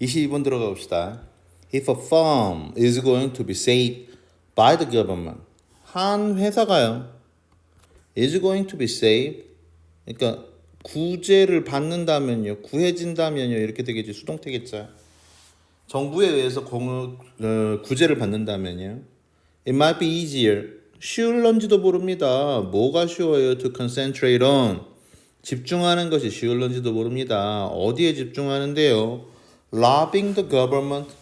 22번 들어가 봅시다. If a firm is going to be saved by the government. 한 회사가요. is going to be saved. 그러니까 구제를 받는다면요. 구해진다면요. 이렇게 되겠지. 수동태겠죠. 정부에 의해서 구제를 받는다면요. It might be easier. 쉬울런지도 모릅니다. 뭐가 쉬워요? To concentrate on. 집중하는 것이 쉬울런지도 모릅니다. 어디에 집중하는데요? Lobbying the government.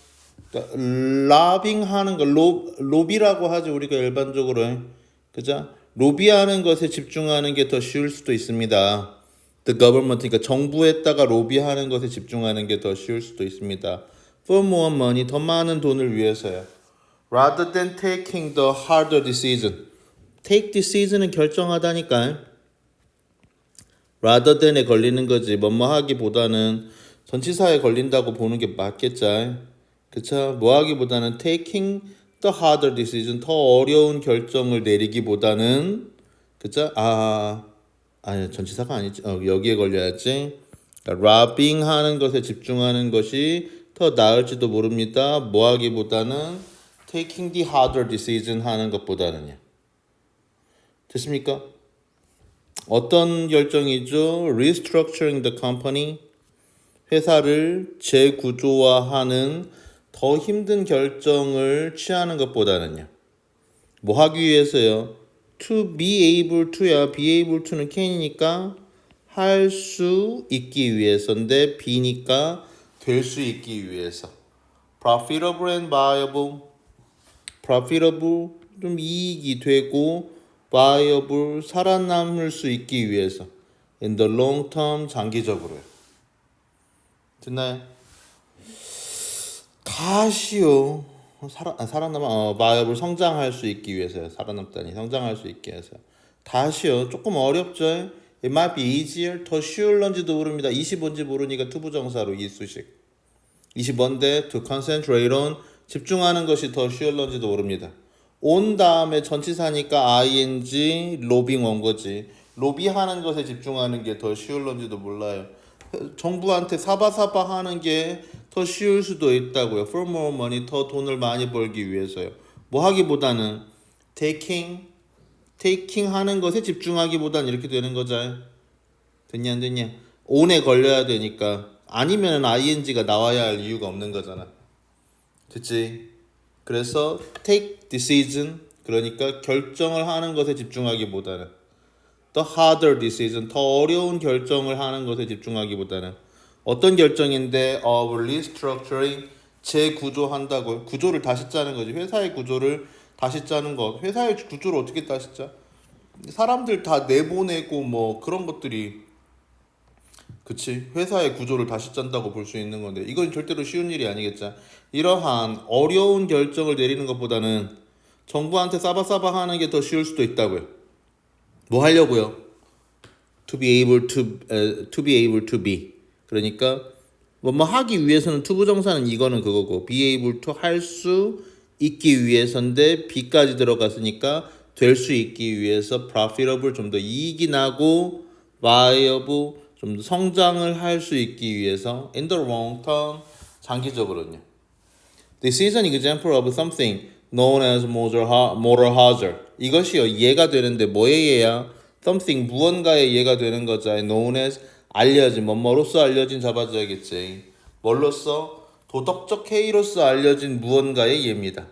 lobbying 하는 거, 로비라고 하죠. 우리가 일반적으로. 그죠? 로비하는 것에 집중하는 게 더 쉬울 수도 있습니다. The government, 그러니까 정부에다가 로비하는 것에 집중하는 게 더 쉬울 수도 있습니다. For more money, 더 많은 돈을 위해서요. Rather than taking the harder decision. Take decision은 결정하다니까. Rather than에 걸리는 거지. 뭐뭐 하기보다는 전치사에 걸린다고 보는 게 맞겠죠. 그쵸? 뭐 하기보다는 taking the harder decision. 더 어려운 결정을 내리기보다는 그쵸? 아니 전치사가 아니지. 여기에 걸려야지. 그러니까 robbing 하는 것에 집중하는 것이 더 나을지도 모릅니다. 뭐 하기보다는 taking the harder decision 하는 것보다는요. 됐습니까? 어떤 결정이죠? Restructuring the company. 회사를 재구조화하는 더 힘든 결정을 취하는 것보다는요. 뭐 하기 위해서요? To be able to야. be able to는 can이니까 할 수 있기 위해서인데 be니까 될 수 있기 위해서. Profitable and viable. Profitable 좀 이익이 되고 viable 살아남을 수 있기 위해서. In the long term 장기적으로요. 됐나요? 다시요. 살아남아 viable 성장할 수 있기 위해서요. 살아남다니 성장할 수 있기 위해서. 다시요. 조금 어렵죠. It might be easier. 더 쉬울런지도 모릅니다. 20번지 모르니까 투부정사로 이수식. 20번대 to concentrate on 집중하는 것이 더 쉬울런지도 모릅니다. 온 다음에 전치사니까 ing 로빙 원거지. 로비하는 것에 집중하는 게 더 쉬울런지도 몰라요. 정부한테 사바사바 하는 게 더 쉬울 수도 있다고요. For more money, 더 돈을 많이 벌기 위해서요. 뭐 하기보다는 taking 하는 것에 집중하기보다는 이렇게 되는 거죠. 됐냐 안 됐냐? on에 걸려야 되니까 아니면 ing가 나와야 할 이유가 없는 거잖아. 됐지? 그래서 take decision 그러니까 결정을 하는 것에 집중하기보다는 the harder decision 더 어려운 결정을 하는 것에 집중하기보다는 어떤 결정인데 of restructuring 재구조한다고 구조를 다시 짜는 거지. 회사의 구조를 다시 짜는 것. 회사의 구조를 어떻게 다시 짜? 사람들 다 내보내고 뭐 그런 것들이 그치 회사의 구조를 다시 짠다고 볼 수 있는 건데 이건 절대로 쉬운 일이 아니겠죠. 이러한 어려운 결정을 내리는 것보다는 정부한테 싸바싸바 하는 게 더 쉬울 수도 있다고요. 뭐 하려고요? To be able to be 그러니까 뭐 하기 위해서는 투부정사는 이거는 그거고 be able to 할 수 있기 위해서인데 be까지 들어갔으니까 될 수 있기 위해서 profitable 좀 더 이익이 나고 viable 좀 더 성장을 할 수 있기 위해서 in the long term 장기적으로는요. This is an example of something known as moral hazard. 이것이요 이해가 되는데 뭐의 예야? something 무언가의 예가 되는 거죠. known as 알려진 뭐로서 알려진 잡아줘야겠지. 뭘로써? 도덕적 해이로서 알려진 무언가의 예입니다.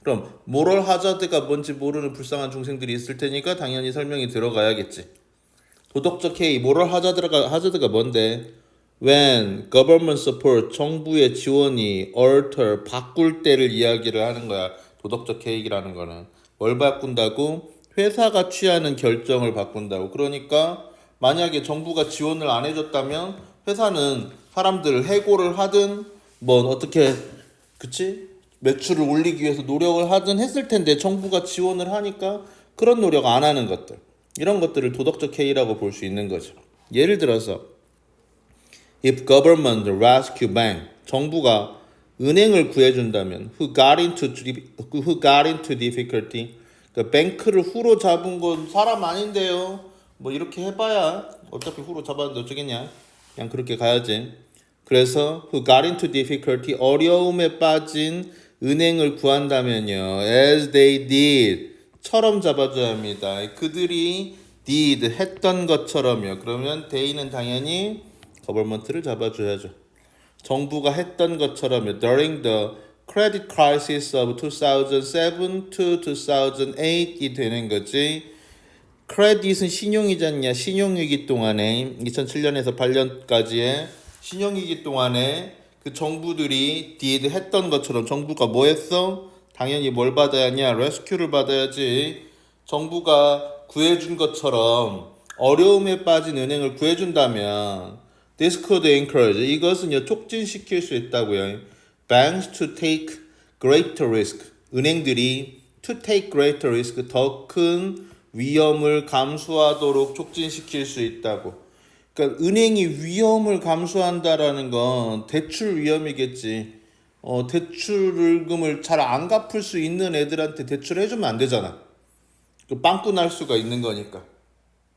그럼 moral hazard가 뭔지 모르는 불쌍한 중생들이 있을 테니까 당연히 설명이 들어가야겠지. 도덕적 해이, moral hazard가 뭔데? When government support, 정부의 지원이 alter, 바꿀 때를 이야기를 하는 거야. 도덕적 해이라는 거는. 뭘 바꾼다고? 회사가 취하는 결정을 바꾼다고. 그러니까 만약에 정부가 지원을 안 해줬다면 회사는 사람들을 해고를 하든 뭐 어떻게 그치? 매출을 올리기 위해서 노력을 하든 했을 텐데 정부가 지원을 하니까 그런 노력 안 하는 것들. 이런 것들을 도덕적 해이라고 볼 수 있는 거죠. 예를 들어서 If government rescue bank, 정부가 은행을 구해준다면 who got into difficulty, 그러니까 뱅크를 후로 잡은 건 사람 아닌데요. 뭐 이렇게 해봐야 어차피 후로 잡았는데 어쩌겠냐. 그냥 그렇게 가야지. 그래서 who got into difficulty 어려움에 빠진 은행을 구한다면요. as they did 처럼 잡아줘야 합니다. 그들이 did 했던 것처럼요. 그러면 they는 당연히 거벌먼트를 잡아줘야죠. 정부가 했던 것처럼요. during the credit crisis of 2007 to 2008이 되는 거지. 크레딧은 신용이지 않냐? 신용위기 동안에 2007년에서 8년까지의 신용위기 동안에 그 정부들이 did 했던 것처럼 정부가 뭐 했어? 당연히 뭘 받아야 하냐? 레스큐를 받아야지. 정부가 구해준 것처럼 어려움에 빠진 은행을 구해준다면 this could encourage 이것은요 촉진시킬 수 있다고요. banks to take greater risk 은행들이 to take greater risk 더 큰 위험을 감수하도록 촉진시킬 수 있다고. 그러니까 은행이 위험을 감수한다라는 건 대출 위험이겠지. 대출금을 잘 안 갚을 수 있는 애들한테 대출해주면 안 되잖아. 빵꾸 날 수가 있는 거니까.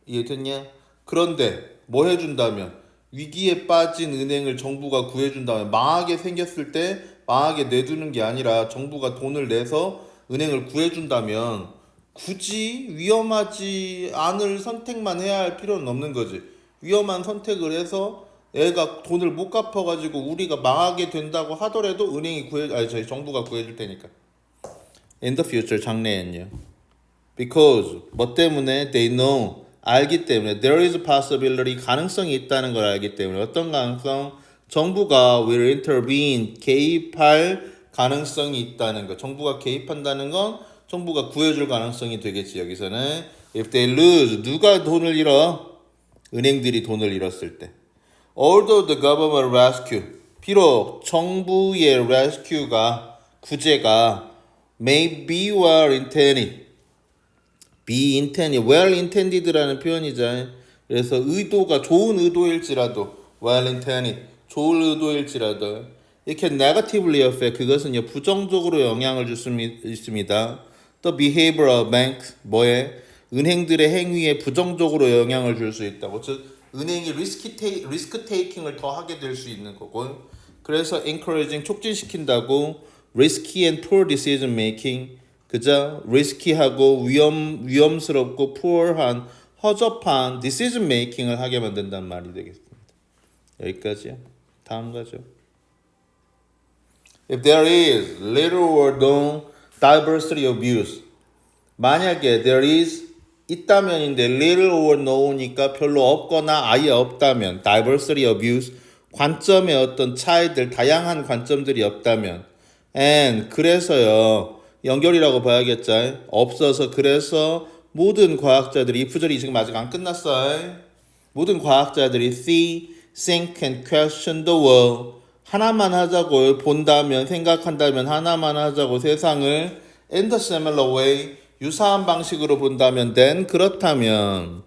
이해됐냐? 그런데 뭐 해준다면 위기에 빠진 은행을 정부가 구해준다면 망하게 생겼을 때 망하게 내두는 게 아니라 정부가 돈을 내서 은행을 구해준다면 굳이 위험하지 않을 선택만 해야 할 필요는 없는 거지. 위험한 선택을 해서 애가 돈을 못 갚아가지고 우리가 망하게 된다고 하더라도 저희 정부가 구해줄 테니까. In the future 장래엔요. Because 뭐 때문에 they know 알기 때문에 there is a possibility 가능성이 있다는 걸 알기 때문에 어떤 가능성? 정부가 will intervene 개입할 가능성이 있다는 거. 정부가 개입한다는 건 정부가 구해줄 가능성이 되겠지. 여기서는 if they lose 누가 돈을 잃어? 은행들이 돈을 잃었을 때. Although the government rescue 비록 정부의 rescue가 구제가 may be well intended be intended well intended라는 표현이죠. 그래서 의도가 좋은 의도일지라도 well intended 좋은 의도일지라도 이렇게 negatively affect 그것은요 부정적으로 영향을 줄 수 있습니다. The behavior of banks 뭐에 은행들의 행위에 부정적으로 영향을 줄 수 있다고. 즉 은행이 리스크 테이킹을 더 하게 될 수 있는 거고. 그래서 encouraging 촉진시킨다고 risky and poor decision making 그저 리스키하고 위험스럽고 poor한 허접한 decision making을 하게 만든다는 말이 되겠습니다. 여기까지요. 다음 가죠. If there is little or no diversity of views 만약에 there is 있다면인데 little or no니까 별로 없거나 아예 없다면 diversity of views 관점의 어떤 차이들 다양한 관점들이 없다면 and 그래서요 연결이라고 봐야겠죠. 없어서 그래서 모든 과학자들이 이 구절이 지금 아직 안 끝났어. 모든 과학자들이 see, think and question the world 하나만 하자고 본다면 생각한다면 하나만 하자고 세상을 in the similar way 유사한 방식으로 본다면 then 그렇다면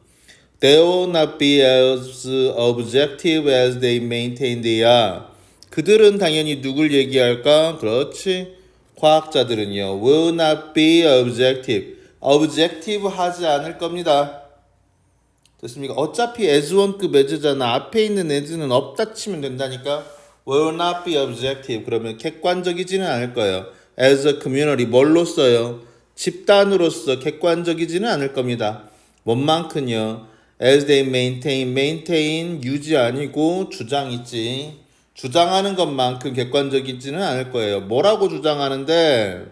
they will not be as objective as they maintain they are 그들은 당연히 누굴 얘기할까? 그렇지 과학자들은요 will not be objective 하지 않을 겁니다. 됐습니까? 어차피 as1급 as잖아. 앞에 있는 as는 없다 치면 된다니까. will not be objective 그러면 객관적이지는 않을 거예요. as a community 뭘로써요? 집단으로서 객관적이지는 않을 겁니다. 뭔만큼요? as they maintain 유지 아니고 주장 있지. 주장하는 것만큼 객관적이지는 않을 거예요. 뭐라고 주장하는데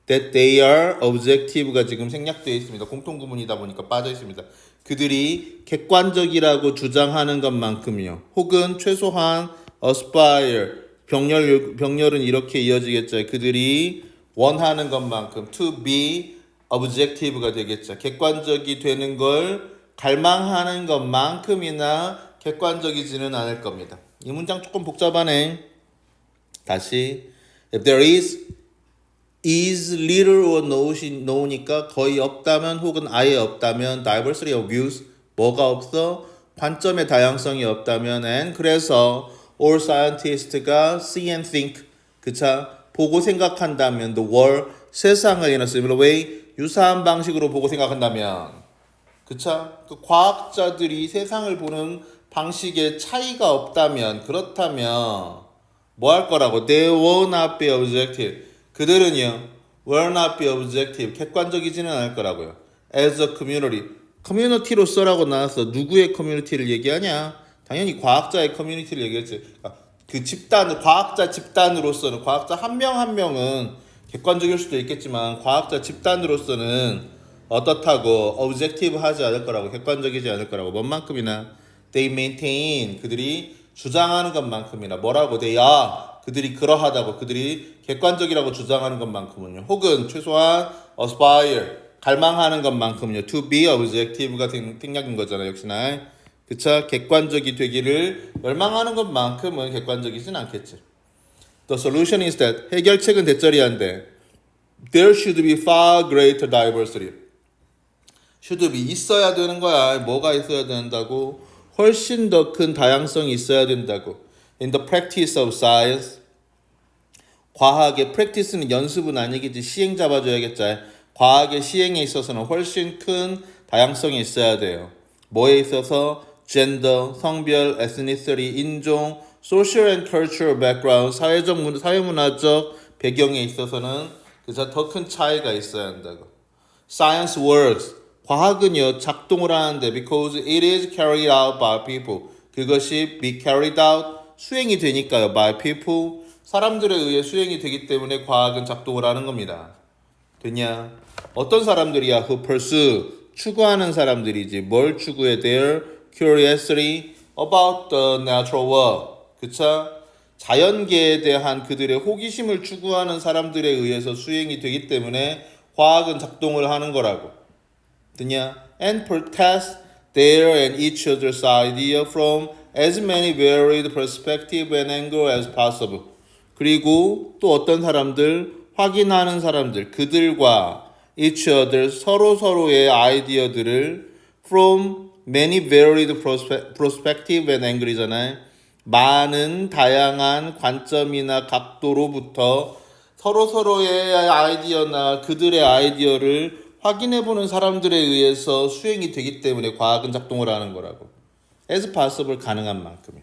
that they are objective가 지금 생략되어 있습니다. 공통구문이다 보니까 빠져 있습니다. 그들이 객관적이라고 주장하는 것만큼요. 혹은 최소한 aspire 병렬은 이렇게 이어지겠죠. 그들이 원하는 것만큼 to be objective가 되겠죠. 객관적이 되는 걸 갈망하는 것만큼이나 객관적이지는 않을 겁니다. 이 문장 조금 복잡하네. 다시 if there is little or no니까 거의 없다면 혹은 아예 없다면 diversity of views 뭐가 없어? 관점의 다양성이 없다면 and 그래서 all scientists가 see and think 그차 보고 생각한다면 the world 세상을 in a similar way 유사한 방식으로 보고 생각한다면 그차 그 과학자들이 세상을 보는 방식에 차이가 없다면 그렇다면 뭐 할 거라고? They will not be objective. 그들은요 will not be objective. 객관적이지는 않을 거라고요. As a community. 커뮤니티로서라고 나왔어. 누구의 커뮤니티를 얘기하냐? 당연히 과학자의 커뮤니티를 얘기했지. 그 집단, 과학자 집단으로서는 과학자 한 명 한 명은 객관적일 수도 있겠지만 과학자 집단으로서는 어떻다고 objective 하지 않을 거라고, 객관적이지 않을 거라고. 뭔만큼이나 they maintain, 그들이 주장하는 것만큼이나 뭐라고 they are, 그들이 그러하다고, 그들이 객관적이라고 주장하는 것만큼은요. 혹은 최소한 aspire, 갈망하는 것만큼은요. to be objective가 생략인 거잖아요. 역시나. 그쵸? 객관적이 되기를 열망하는 것만큼은 객관적이진 않겠지. The solution is that 해결책은 대절이한데 there should be far greater diversity. should be 있어야 되는 거야. 뭐가 있어야 된다고? 훨씬 더 큰 다양성이 있어야 된다고. In the practice of science. 과학의 practice는 연습은 아니겠지. 시행 잡아줘야겠지. 과학의 시행에 있어서는 훨씬 큰 다양성이 있어야 돼요. 뭐에 있어서? gender, 성별, ethnicity, 인종, social and cultural background, 사회문화적 배경에 있어서는 그래서 더 큰 차이가 있어야 한다고. Science works. 과학은요 작동을 하는데 because it is carried out by people. 그것이 be carried out 수행이 되니까요. by people 사람들에 의해 수행이 되기 때문에 과학은 작동을 하는 겁니다. 됐냐? 어떤 사람들이야? who pursue 추구하는 사람들이지. 뭘 추구해? their curiosity about the natural world. 그쵸? 자연계에 대한 그들의 호기심을 추구하는 사람들에 의해서 수행이 되기 때문에 과학은 작동을 하는 거라고. 됐냐? And protest their and each other's idea from as many varied perspectives and angles as possible. 그리고 또 어떤 사람들, 확인하는 사람들, 그들과 each other, 서로의 아이디어들을 from many varied perspectives and angles잖아요. 많은 다양한 관점이나 각도로부터 서로의 아이디어나 그들의 아이디어를 확인해보는 사람들에 의해서 수행이 되기 때문에 과학은 작동을 하는 거라고. As possible, 가능한 만큼이요.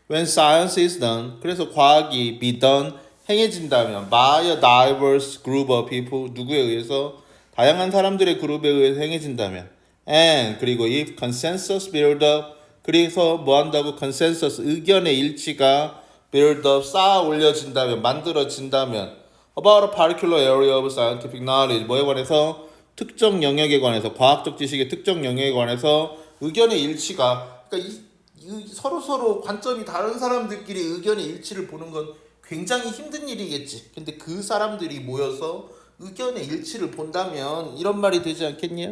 When science is done, 그래서 과학이 be done, 행해진다면 by a diverse group of people, 누구에 의해서? 다양한 사람들의 그룹에 의해서 행해진다면 and, 그리고 if consensus build up, 그래서 뭐 한다고? consensus, 의견의 일치가 build up, 쌓아 올려진다면, 만들어진다면 about a particular area of scientific knowledge, 뭐에 관해서? 특정 영역에 관해서, 과학적 지식의 특정 영역에 관해서 의견의 일치가, 그러니까 서로 관점이 다른 사람들끼리 의견의 일치를 보는 건 굉장히 힘든 일이겠지. 근데 그 사람들이 모여서 의견의 일치를 본다면 이런 말이 되지 않겠냐?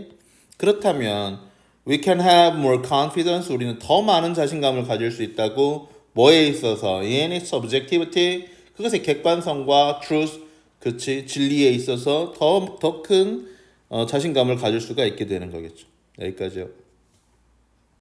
그렇다면 we can have more confidence, 우리는 더 많은 자신감을 가질 수 있다고. 뭐에 있어서? in its objectivity, 그것의 객관성과 truth, 그렇지, 진리에 있어서 더 큰 자신감을 가질 수가 있게 되는 거겠죠. 여기까지요.